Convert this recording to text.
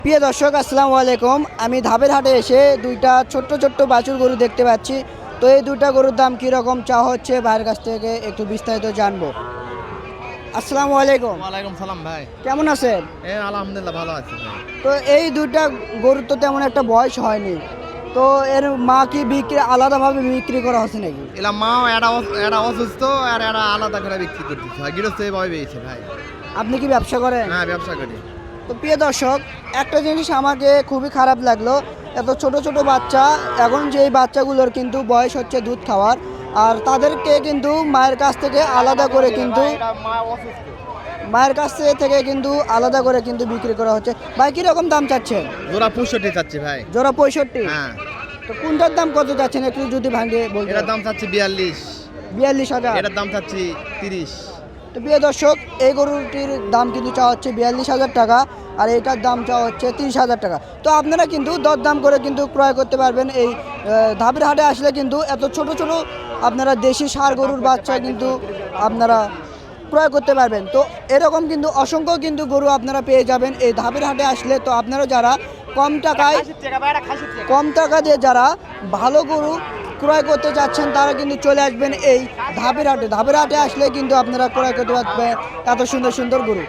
প্রিয় দর্শক আসসালামু আলাইকুম। আমি ধাপের হাটে এসে দুইটা ছোট্ট ছোট্ট বাছুর গরু দেখতে পাচ্ছি। তো এই দুইটা গরুর দাম কীরকম চাওয়া হচ্ছে ভাইয়ের কাছ থেকে একটু বিস্তারিত জানবো। আসসালামু আলাইকুম। ওয়ালাইকুম সালাম ভাই। কেমন আছেন? আলহামদুলিল্লাহ ভালো আছি ভাই। তো এই দুইটা গরুর তো তেমন একটা বয়স হয়নি, তো এর মা কি বিক্রি আলাদাভাবে বিক্রি করা হচ্ছে নাকি? এলা মাও এরা অসুস্থ আর এরা আলাদা করে বিক্রি করতেছে ভাই, গৃহস্থ এইভাবে পেয়েছে ভাই। আপনি কি ব্যবসা করেন? হ্যাঁ ব্যবসা করি। তো প্রিয় দর্শক, একটা জিনিস আমাকে খুবই খারাপ লাগলো, এত ছোট ছোট বাচ্চা, এখন যেই বাচ্চাগুলোর কিন্তু বয়স হচ্ছে দুধ খাওয়ার, আর তাদেরকে কিন্তু মায়ের কাছ থেকে আলাদা করে কিন্তু আলাদা করে কিন্তু বিক্রি করা হচ্ছে। ভাই কীরকম দাম চাচ্ছেন? জোড়া 65 চাচ্ছি ভাই। জোড়া 65? হ্যাঁ। তো কোনটার দাম কত চাচ্ছেন একটু যদি ভাঙিয়ে বলতে? এটার দাম চাচ্ছি 42। 42,000? এটার দাম চাচ্ছি 30। তো প্রিয় দর্শক, এই গরুটির দাম কিন্তু চাওয়া হচ্ছে 42,000 টাকা, আর এটার দাম চাওয়া হচ্ছে 30,000 টাকা। তো আপনারা কিন্তু দরদাম করে কিন্তু ক্রয় করতে পারবেন। এই ধাপের হাটে আসলে কিন্তু এত ছোট ছোট আপনারা দেশি ষাঁড় গরুর বাচ্চা কিন্তু আপনারা ক্রয় করতে পারবেন। তো এরকম কিন্তু অসংখ্য কিন্তু গরু আপনারা পেয়ে যাবেন এই ধাপের হাটে আসলে। তো আপনারা যারা কম টাকা দিয়ে যারা ভালো গরু ক্রয় করতে যাচ্ছেন তারা কিন্তু চলে আসবেন এই ধাপের হাটে। ধাপের হাটে আসলে কিন্তু আপনারা ক্রয় করতে পারবেন এত সুন্দর সুন্দর গরু।